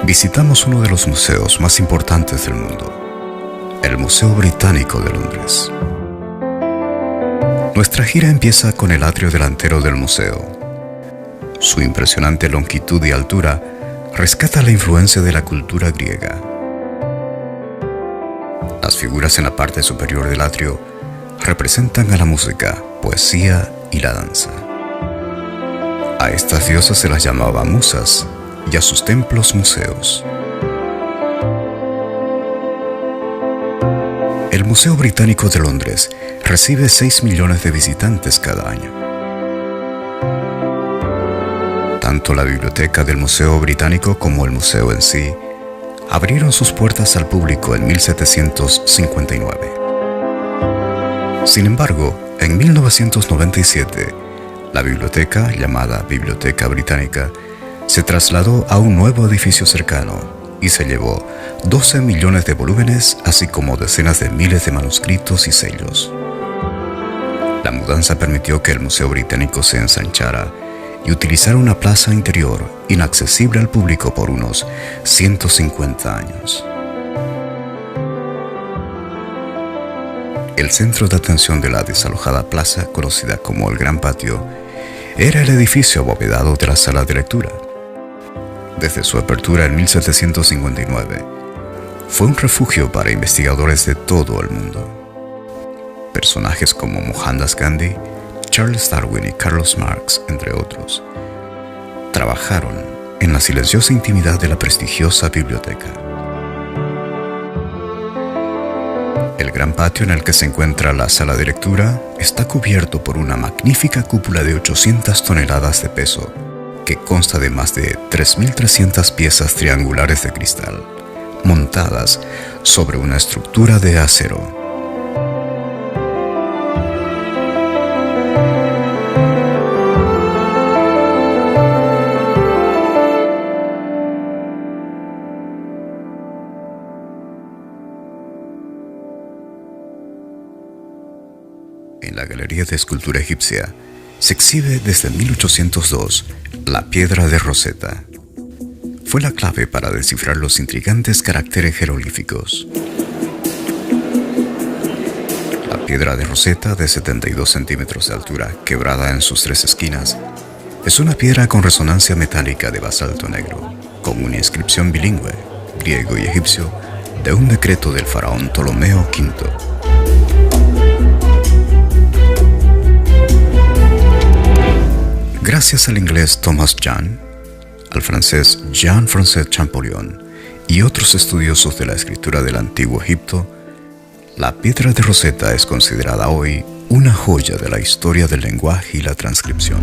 visitamos uno de los museos más importantes del mundo, el Museo Británico de Londres. Nuestra gira empieza con el atrio delantero del museo. Su impresionante longitud y altura rescata la influencia de la cultura griega. Las figuras en la parte superior del atrio representan a la música, poesía y la danza. A estas diosas se las llamaba musas y a sus templos museos. El Museo Británico de Londres recibe 6 millones de visitantes cada año. Tanto la biblioteca del Museo Británico como el museo en sí abrieron sus puertas al público en 1759. Sin embargo, en 1997, la biblioteca, llamada Biblioteca Británica, se trasladó a un nuevo edificio cercano y se llevó 12 millones de volúmenes, así como decenas de miles de manuscritos y sellos. La mudanza permitió que el Museo Británico se ensanchara y utilizara una plaza interior inaccesible al público por unos 150 años. El centro de atención de la desalojada plaza, conocida como el Gran Patio, era el edificio abovedado de la sala de lectura. Desde su apertura en 1759, fue un refugio para investigadores de todo el mundo. Personajes como Mohandas Gandhi, Charles Darwin y Carlos Marx, entre otros, trabajaron en la silenciosa intimidad de la prestigiosa biblioteca. El gran patio en el que se encuentra la sala de lectura está cubierto por una magnífica cúpula de 800 toneladas de peso, que consta de más de 3.300 piezas triangulares de cristal, montadas sobre una estructura de acero. En la Galería de Escultura Egipcia se exhibe desde 1802 la piedra de Rosetta. Fue la clave para descifrar los intrigantes caracteres jeroglíficos. La piedra de Rosetta, de 72 centímetros de altura, quebrada en sus 3 esquinas, es una piedra con resonancia metálica de basalto negro, con una inscripción bilingüe, griego y egipcio, de un decreto del faraón Ptolomeo V. Gracias al inglés Thomas Young, al francés Jean-François Champollion y otros estudiosos de la escritura del Antiguo Egipto, la piedra de Rosetta es considerada hoy una joya de la historia del lenguaje y la transcripción.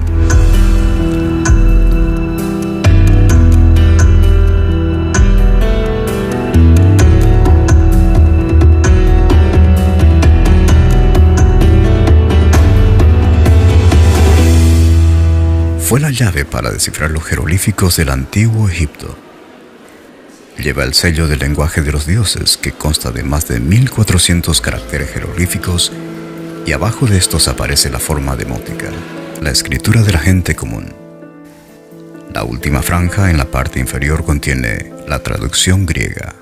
Fue la llave para descifrar los jeroglíficos del Antiguo Egipto. Lleva el sello del lenguaje de los dioses, que consta de más de 1.400 caracteres jeroglíficos, y abajo de estos aparece la forma demótica, la escritura de la gente común. La última franja en la parte inferior contiene la traducción griega.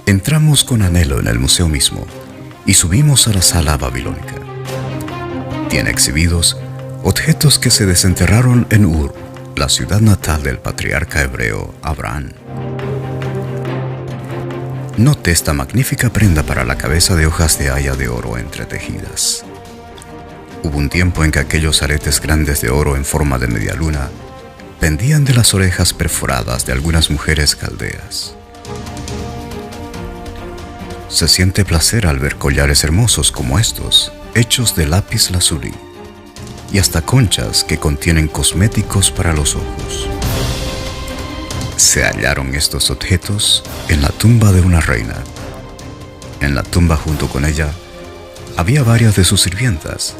Entramos con anhelo en el museo mismo y subimos a la sala babilónica. Tiene exhibidos objetos que se desenterraron en Ur, la ciudad natal del patriarca hebreo Abraham. Note esta magnífica prenda para la cabeza de hojas de haya de oro entretejidas. Hubo un tiempo en que aquellos aretes grandes de oro en forma de media luna pendían de las orejas perforadas de algunas mujeres caldeas. Se siente placer al ver collares hermosos como estos, hechos de lápiz lazuli, y hasta conchas que contienen cosméticos para los ojos. Se hallaron estos objetos en la tumba de una reina. En la tumba junto con ella había varias de sus sirvientas,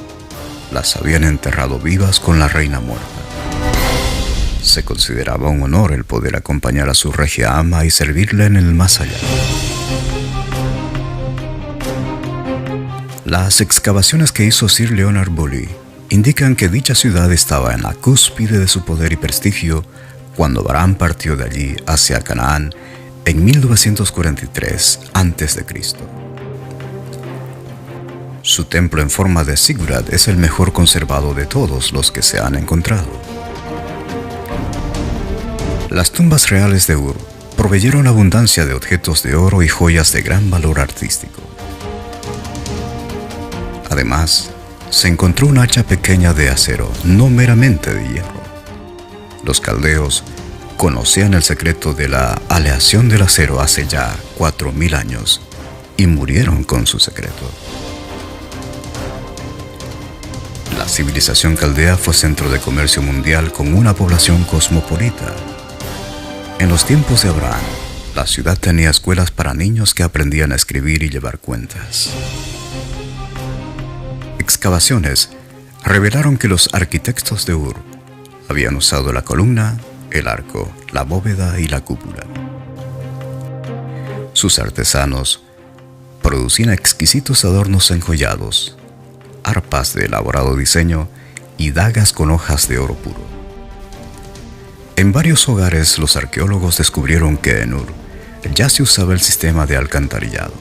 las habían enterrado vivas con la reina muerta. Se consideraba un honor el poder acompañar a su regia ama y servirle en el más allá. Las excavaciones que hizo Sir Leonard Bully indican que dicha ciudad estaba en la cúspide de su poder y prestigio cuando Abraham partió de allí hacia Canaán en 1943 a.C. Su templo en forma de zigurat es el mejor conservado de todos los que se han encontrado. Las tumbas reales de Ur proveyeron abundancia de objetos de oro y joyas de gran valor artístico. Además, se encontró un hacha pequeña de acero, no meramente de hierro. Los caldeos conocían el secreto de la aleación del acero hace ya 4000 años y murieron con su secreto. La civilización caldea fue centro de comercio mundial con una población cosmopolita. En los tiempos de Abraham, la ciudad tenía escuelas para niños que aprendían a escribir y llevar cuentas. Excavaciones revelaron que los arquitectos de Ur habían usado la columna, el arco, la bóveda y la cúpula. Sus artesanos producían exquisitos adornos enjollados, arpas de elaborado diseño y dagas con hojas de oro puro. En varios hogares los arqueólogos descubrieron que en Ur ya se usaba el sistema de alcantarillado.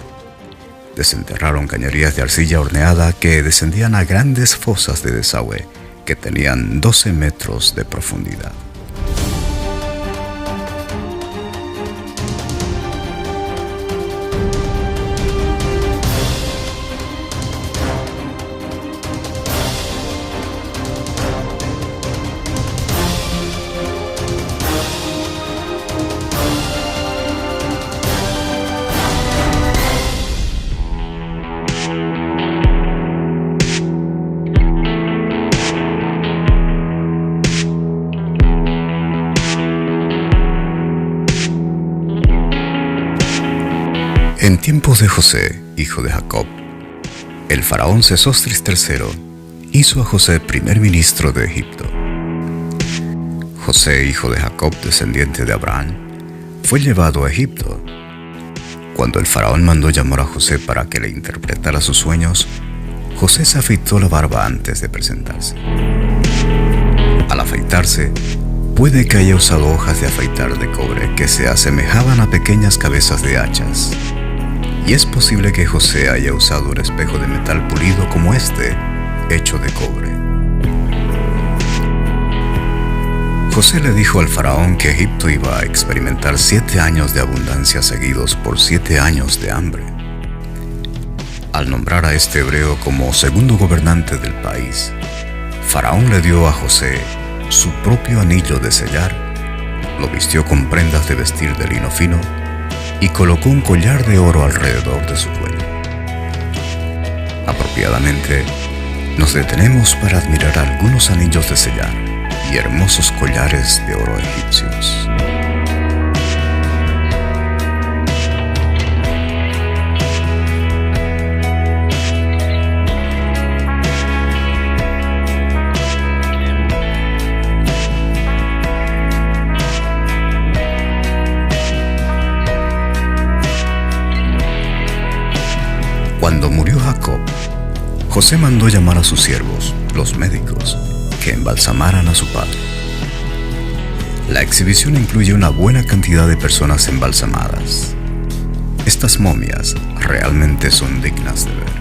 Desenterraron cañerías de arcilla horneada que descendían a grandes fosas de desagüe que tenían 12 metros de profundidad. En tiempos de José, hijo de Jacob, el faraón Sesostris III hizo a José primer ministro de Egipto. José, hijo de Jacob, descendiente de Abraham, fue llevado a Egipto. Cuando el faraón mandó llamar a José para que le interpretara sus sueños, José se afeitó la barba antes de presentarse. Al afeitarse, puede que haya usado hojas de afeitar de cobre que se asemejaban a pequeñas cabezas de hachas. Y es posible que José haya usado un espejo de metal pulido como este, hecho de cobre. José le dijo al faraón que Egipto iba a experimentar 7 años de abundancia seguidos por 7 años de hambre. Al nombrar a este hebreo como segundo gobernante del país, Faraón le dio a José su propio anillo de sellar, lo vistió con prendas de vestir de lino fino y colocó un collar de oro alrededor de su cuello. Apropiadamente, nos detenemos para admirar algunos anillos de sellar y hermosos collares de oro egipcios. Cuando murió Jacob, José mandó llamar a sus siervos, los médicos, que embalsamaran a su padre. La exhibición incluye una buena cantidad de personas embalsamadas. Estas momias realmente son dignas de ver.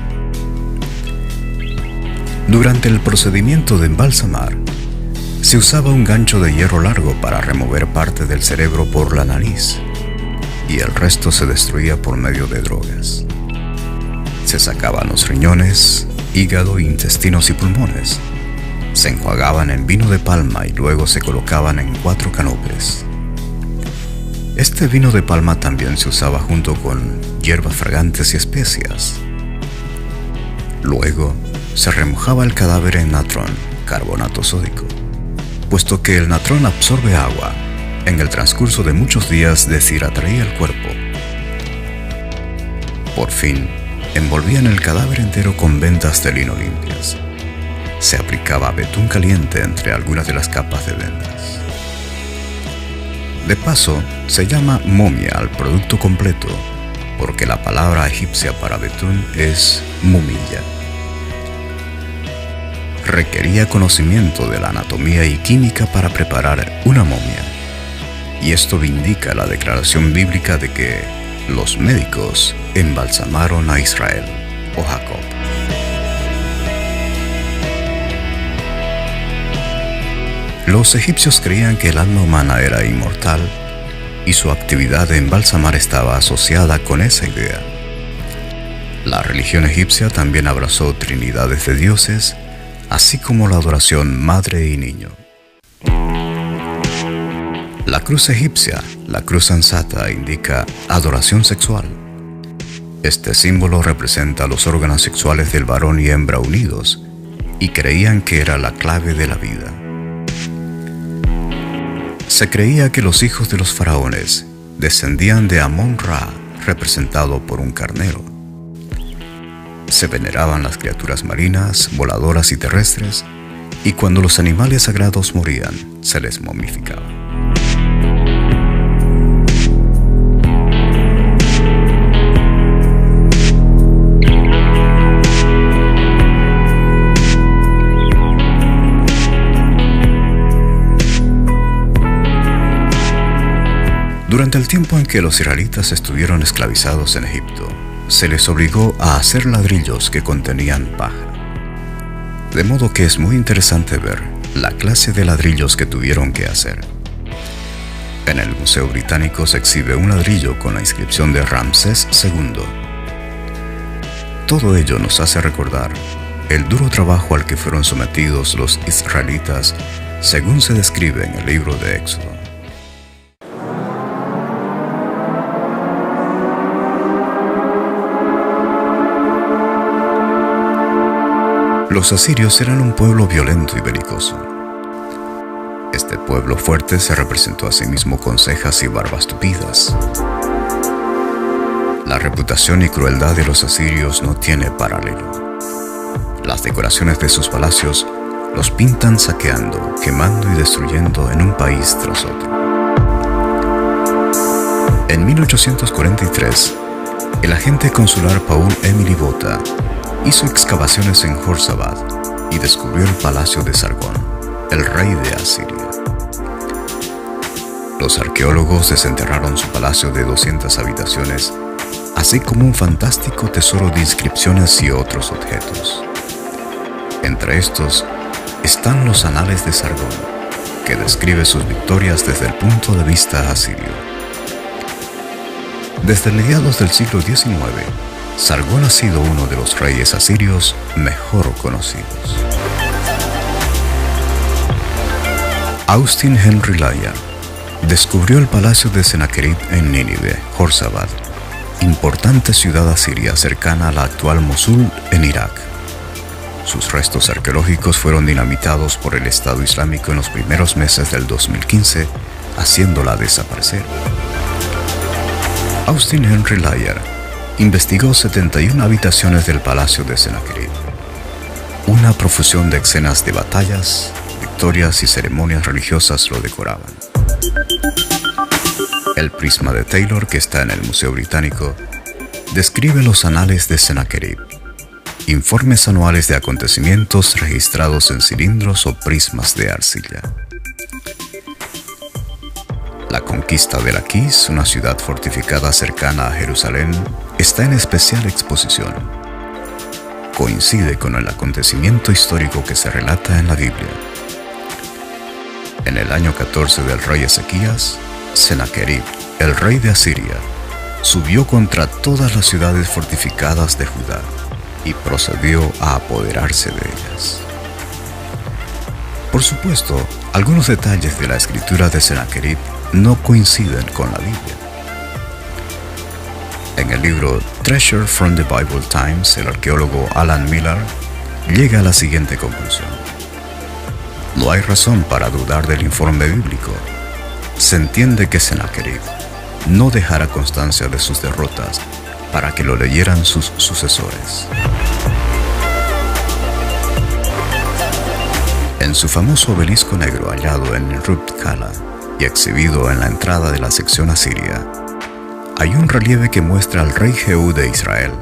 Durante el procedimiento de embalsamar, se usaba un gancho de hierro largo para remover parte del cerebro por la nariz, y el resto se destruía por medio de drogas. Se sacaban los riñones, hígado, intestinos y pulmones. Se enjuagaban en vino de palma y luego se colocaban en 4 canopes. Este vino de palma también se usaba junto con hierbas fragantes y especias. Luego se remojaba el cadáver en natrón, carbonato sódico, puesto que el natrón absorbe agua. En el transcurso de muchos días deshidrataría el cuerpo. Por fin, envolvían el cadáver entero con vendas de lino limpias. se aplicaba betún caliente entre algunas de las capas de vendas. De paso, se llama momia al producto completo, porque la palabra egipcia para betún es mumilla. Requería conocimiento de la anatomía y química para preparar una momia, y esto vindica la declaración bíblica de que los médicos embalsamaron a Israel o Jacob. Los egipcios creían que el alma humana era inmortal y su actividad de embalsamar estaba asociada con esa idea. La religión egipcia también abrazó trinidades de dioses, así como la adoración madre y niño. La cruz egipcia, la cruz ansata, indica adoración sexual. Este símbolo representa los órganos sexuales del varón y hembra unidos, y creían que era la clave de la vida. Se creía que los hijos de los faraones descendían de Amón-Ra, representado por un carnero. Se veneraban las criaturas marinas, voladoras y terrestres, y cuando los animales sagrados morían, se les momificaba. Durante el tiempo en que los israelitas estuvieron esclavizados en Egipto, se les obligó a hacer ladrillos que contenían paja. De modo que es muy interesante ver la clase de ladrillos que tuvieron que hacer. En el Museo Británico se exhibe un ladrillo con la inscripción de Ramsés II. Todo ello nos hace recordar el duro trabajo al que fueron sometidos los israelitas, según se describe en el libro de Éxodo. Los asirios eran un pueblo violento y belicoso. Este pueblo fuerte se representó a sí mismo con cejas y barbas tupidas. La reputación y crueldad de los asirios no tiene paralelo. Las decoraciones de sus palacios los pintan saqueando, quemando y destruyendo en un país tras otro. En 1843, el agente consular Paul Émile Botta hizo excavaciones en Jorsabad y descubrió el palacio de Sargón, el rey de Asiria. Los arqueólogos desenterraron su palacio de 200 habitaciones, así como un fantástico tesoro de inscripciones y otros objetos. Entre estos están los Anales de Sargón, que describe sus victorias desde el punto de vista asirio. Desde mediados del siglo XIX, Sargón ha sido uno de los reyes asirios mejor conocidos. Austin Henry Layard descubrió el palacio de Sennacherib en Nínive, Jorsabad, importante ciudad asiria cercana a la actual Mosul en Irak. Sus restos arqueológicos fueron dinamitados por el Estado Islámico en los primeros meses del 2015, haciéndola desaparecer. Austin Henry Layard investigó 71 habitaciones del palacio de Sennacherib. Una profusión de escenas de batallas, victorias y ceremonias religiosas lo decoraban. El prisma de Taylor, que está en el Museo Británico, describe los Anales de Sennacherib, informes anuales de acontecimientos registrados en cilindros o prismas de arcilla. La conquista de Laquis, una ciudad fortificada cercana a Jerusalén, está en especial exposición. Coincide con el acontecimiento histórico que se relata en la Biblia. En el año 14 del rey Ezequías, Sennacherib, el rey de Asiria, subió contra todas las ciudades fortificadas de Judá y procedió a apoderarse de ellas. Por supuesto, algunos detalles de la escritura de Sennacherib no coinciden con la Biblia. En el libro Treasure from the Bible Times, el arqueólogo Alan Miller llega a la siguiente conclusión: no hay razón para dudar del informe bíblico. Se entiende que Sennacherib no dejara constancia de sus derrotas para que lo leyeran sus sucesores. En su famoso obelisco negro hallado en Rub Kala y exhibido en la entrada de la sección asiria, hay un relieve que muestra al rey Jehú de Israel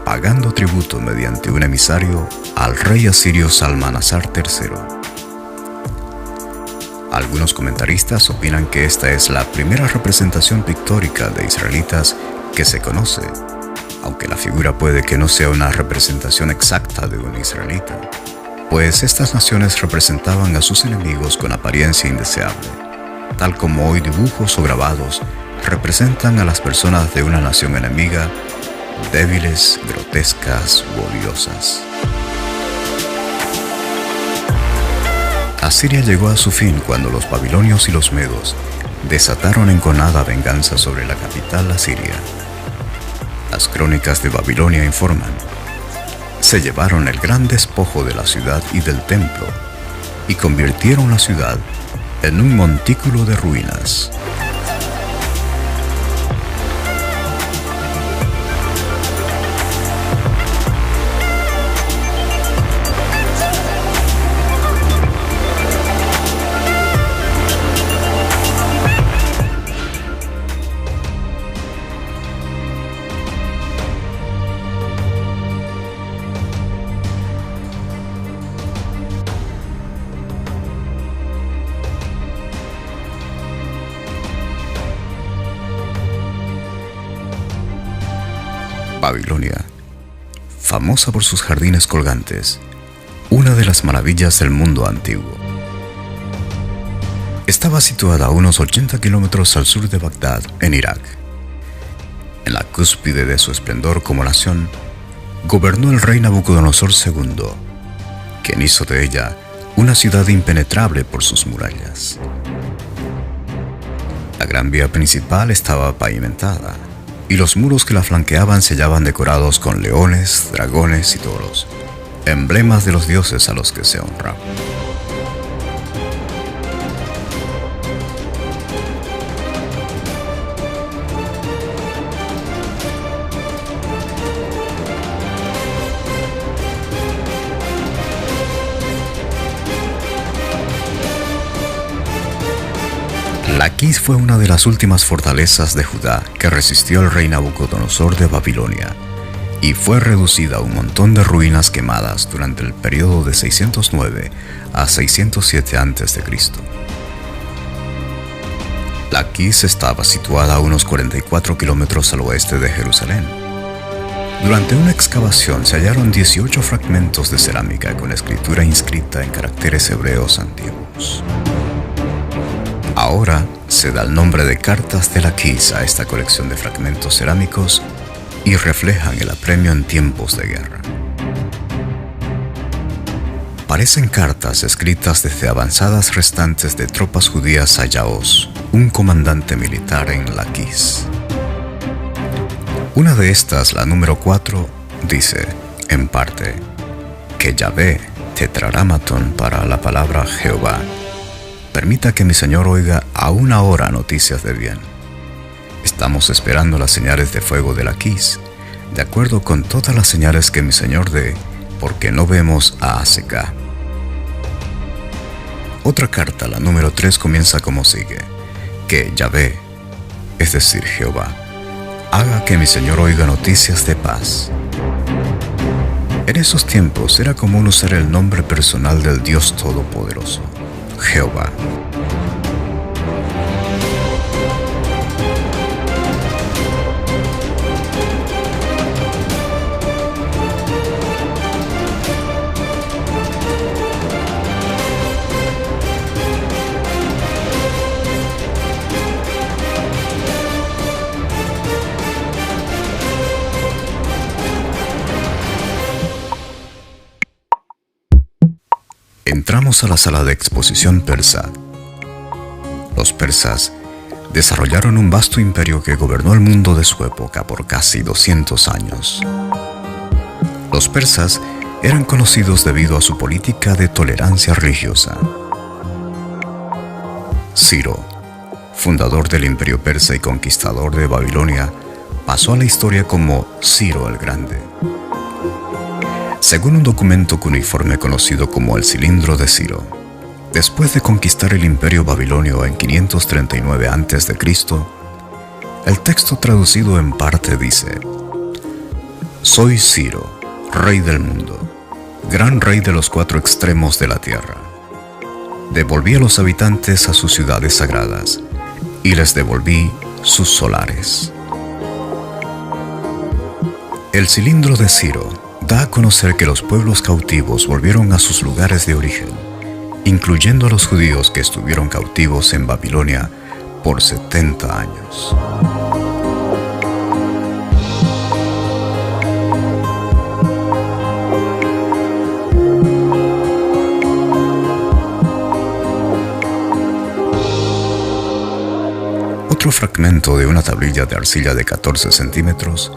pagando tributo mediante un emisario al rey asirio Salmanasar III. Algunos comentaristas opinan que esta es la primera representación pictórica de israelitas que se conoce, aunque la figura puede que no sea una representación exacta de un israelita, pues estas naciones representaban a sus enemigos con apariencia indeseable, tal como hoy dibujos o grabados representan a las personas de una nación enemiga débiles, grotescas u odiosas. Asiria llegó a su fin cuando los babilonios y los medos desataron enconada venganza sobre la capital asiria. Las crónicas de Babilonia informan: se llevaron el gran despojo de la ciudad y del templo y convirtieron la ciudad en un montículo de ruinas. Babilonia, famosa por sus jardines colgantes, una de las maravillas del mundo antiguo. Estaba situada a unos 80 kilómetros al sur de Bagdad, en Irak. En la cúspide de su esplendor como nación, gobernó el rey Nabucodonosor II, quien hizo de ella una ciudad impenetrable por sus murallas. La gran vía principal estaba pavimentada, y los muros que la flanqueaban se hallaban decorados con leones, dragones y toros, emblemas de los dioses a los que se honraba. Laquis fue una de las últimas fortalezas de Judá que resistió al rey Nabucodonosor de Babilonia y fue reducida a un montón de ruinas quemadas durante el periodo de 609 a 607 a.C. Laquis estaba situada a unos 44 kilómetros al oeste de Jerusalén. Durante una excavación se hallaron 18 fragmentos de cerámica con escritura inscrita en caracteres hebreos antiguos. Ahora se da el nombre de Cartas de Laquis a esta colección de fragmentos cerámicos y reflejan el apremio en tiempos de guerra. Parecen cartas escritas desde avanzadas restantes de tropas judías a Yaos, un comandante militar en Laquis. Una de estas, la número 4, dice, en parte, que Yahvé, tetragrámaton para la palabra Jehová, permita que mi señor oiga aún ahora noticias de bien. Estamos esperando las señales de fuego de Laquis, de acuerdo con todas las señales que mi señor dé, porque no vemos a ASK. Otra carta, la número 3, comienza como sigue: que Yahvé, es decir, Jehová, haga que mi señor oiga noticias de paz. En esos tiempos era común usar el nombre personal del Dios Todopoderoso, Jehová. Entramos a la sala de exposición persa. Los persas desarrollaron un vasto imperio que gobernó el mundo de su época por casi 200 años. Los persas eran conocidos debido a su política de tolerancia religiosa. Ciro, fundador del imperio persa y conquistador de Babilonia, pasó a la historia como Ciro el Grande. Según un documento cuneiforme conocido como el Cilindro de Ciro, Después de conquistar el imperio babilonio en 539 a.C., el texto traducido en parte dice: Soy Ciro, rey del mundo, gran rey de los cuatro extremos de la tierra. Devolví a los habitantes a sus ciudades sagradas, y les devolví sus solares. El cilindro de Ciro da a conocer que los pueblos cautivos volvieron a sus lugares de origen, incluyendo a los judíos que estuvieron cautivos en Babilonia por 70 años. Otro fragmento de una tablilla de arcilla de 14 centímetros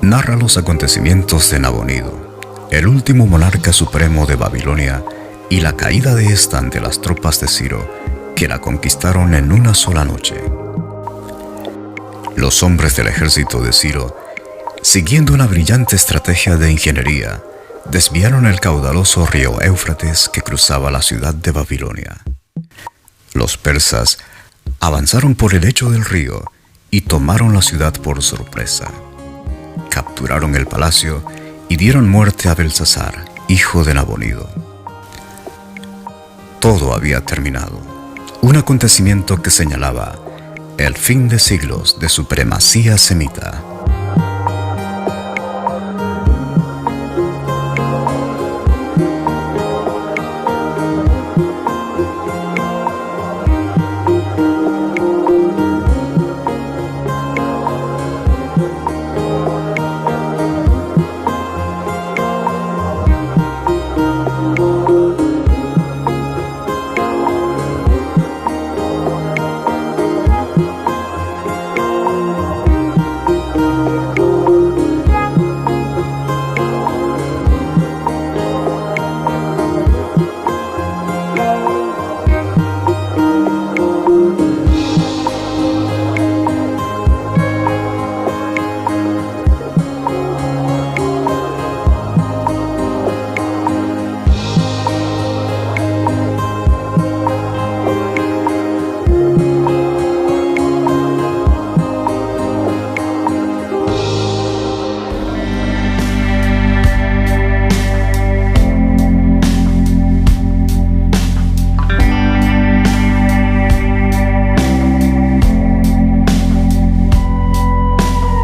narra los acontecimientos de Nabonido, el último monarca supremo de Babilonia, y la caída de esta ante las tropas de Ciro, que la conquistaron en una sola noche. Los hombres del ejército de Ciro, siguiendo una brillante estrategia de ingeniería, desviaron el caudaloso río Éufrates que cruzaba la ciudad de Babilonia. Los persas avanzaron por el lecho del río y tomaron la ciudad por sorpresa. Capturaron el palacio y dieron muerte a Belsasar, hijo de Nabonido. Todo había terminado, un acontecimiento que señalaba el fin de siglos de supremacía semita.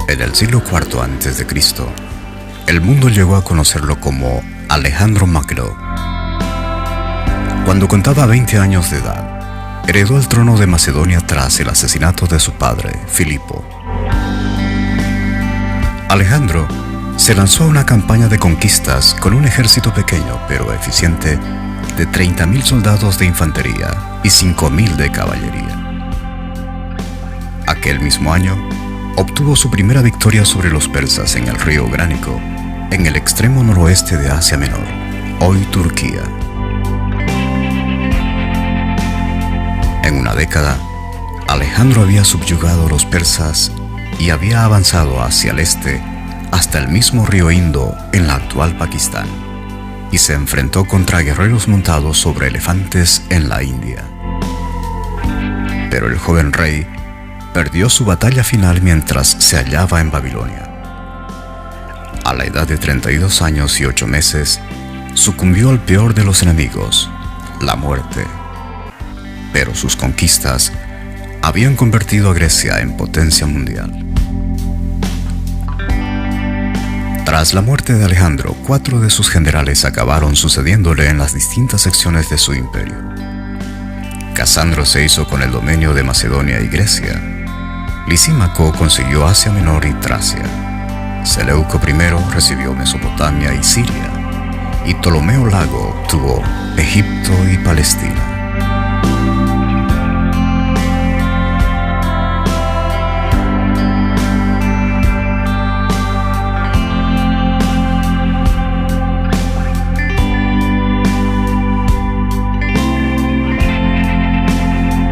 En el siglo IV a.C., el mundo llegó a conocerlo como Alejandro Magno. Cuando contaba 20 años de edad, heredó el trono de Macedonia tras el asesinato de su padre, Filipo. Alejandro se lanzó a una campaña de conquistas con un ejército pequeño pero eficiente de 30.000 soldados de infantería y 5.000 de caballería. Aquel mismo año, obtuvo su primera victoria sobre los persas en el río Gránico, en el extremo noroeste de Asia Menor, hoy Turquía. En una década, Alejandro había subyugado a los persas y había avanzado hacia el este hasta el mismo río Indo en la actual Pakistán, y se enfrentó contra guerreros montados sobre elefantes en la India. Pero el joven rey perdió su batalla final mientras se hallaba en Babilonia. A la edad de 32 años y 8 meses, sucumbió al peor de los enemigos, la muerte. Pero sus conquistas habían convertido a Grecia en potencia mundial. Tras la muerte de Alejandro, 4 de sus generales acabaron sucediéndole en las distintas secciones de su imperio. Casandro se hizo con el dominio de Macedonia y Grecia. Lisímaco consiguió Asia Menor y Tracia. Seleuco I recibió Mesopotamia y Siria, y Ptolomeo Lago obtuvo Egipto y Palestina.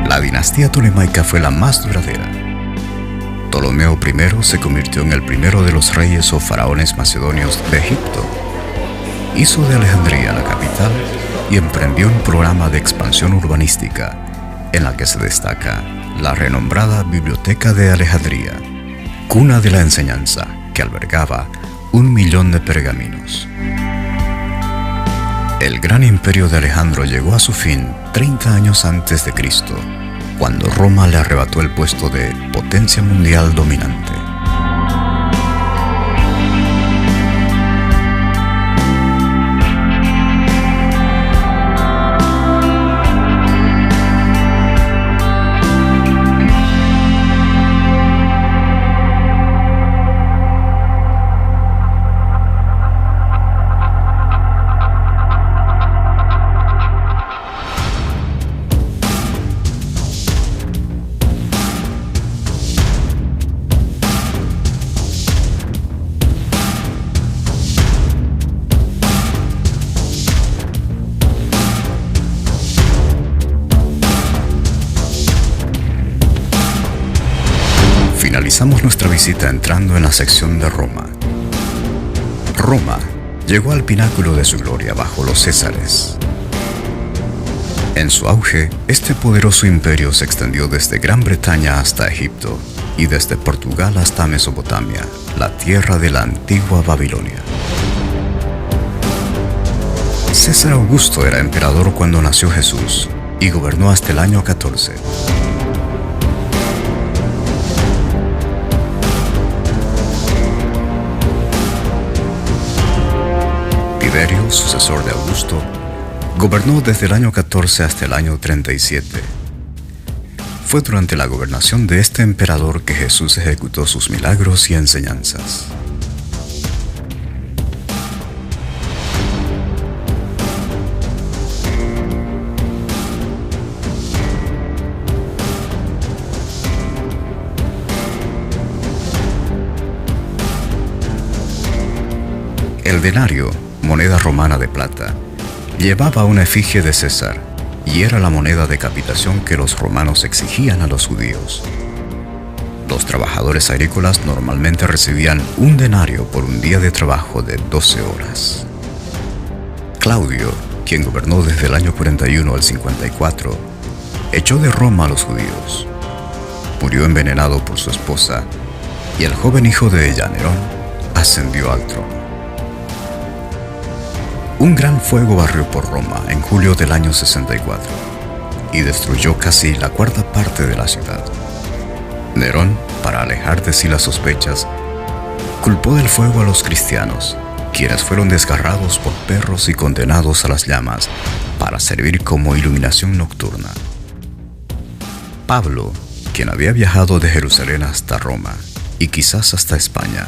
La dinastía tolemaica fue la más duradera. Ptolomeo I se convirtió en el primero de los reyes o faraones macedonios de Egipto. Hizo de Alejandría la capital y emprendió un programa de expansión urbanística en la que se destaca la renombrada Biblioteca de Alejandría, cuna de la enseñanza que albergaba 1 millón de pergaminos. El gran imperio de Alejandro llegó a su fin 30 años antes de Cristo, cuando Roma le arrebató el puesto de potencia mundial dominante. Finalizamos nuestra visita entrando en la sección de Roma. Roma llegó al pináculo de su gloria bajo los Césares. En su auge, este poderoso imperio se extendió desde Gran Bretaña hasta Egipto y desde Portugal hasta Mesopotamia, la tierra de la antigua Babilonia. César Augusto era emperador cuando nació Jesús y gobernó hasta el año 14. Tiberio, sucesor de Augusto, gobernó desde el año 14 hasta el año 37. Fue durante la gobernación de este emperador que Jesús ejecutó sus milagros y enseñanzas. El denario, moneda romana de plata, llevaba una efigie de César y era la moneda de capitación que los romanos exigían a los judíos. Los trabajadores agrícolas normalmente recibían un denario por un día de trabajo de 12 horas. Claudio, quien gobernó desde el año 41 al 54, echó de Roma a los judíos. Murió envenenado por su esposa y el joven hijo de ella, Nerón, ascendió al trono. Un gran fuego barrió por Roma en julio del año 64 y destruyó casi la cuarta parte de la ciudad. Nerón, para alejar de sí las sospechas, culpó del fuego a los cristianos, quienes fueron desgarrados por perros y condenados a las llamas para servir como iluminación nocturna. Pablo, quien había viajado de Jerusalén hasta Roma y quizás hasta España,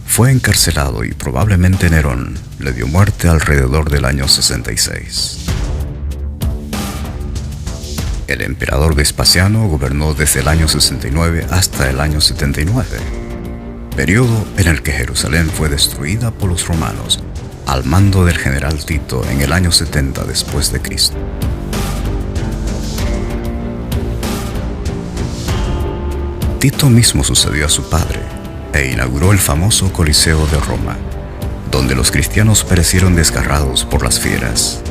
fue encarcelado y probablemente Nerón le dio muerte alrededor del año 66. El emperador Vespasiano gobernó desde el año 69 hasta el año 79, periodo en el que Jerusalén fue destruida por los romanos al mando del general Tito en el año 70 después de Cristo. Tito mismo sucedió a su padre e inauguró el famoso Coliseo de Roma, donde los cristianos perecieron desgarrados por las fieras.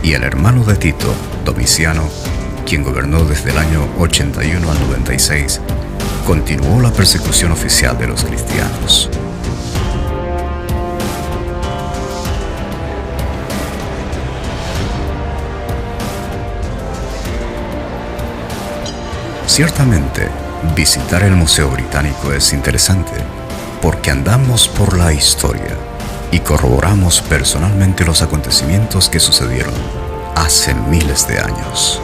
Y el hermano de Tito, Domiciano, quien gobernó desde el año 81 al 96, continuó la persecución oficial de los cristianos. Ciertamente, visitar el Museo Británico es interesante porque andamos por la historia y corroboramos personalmente los acontecimientos que sucedieron hace miles de años.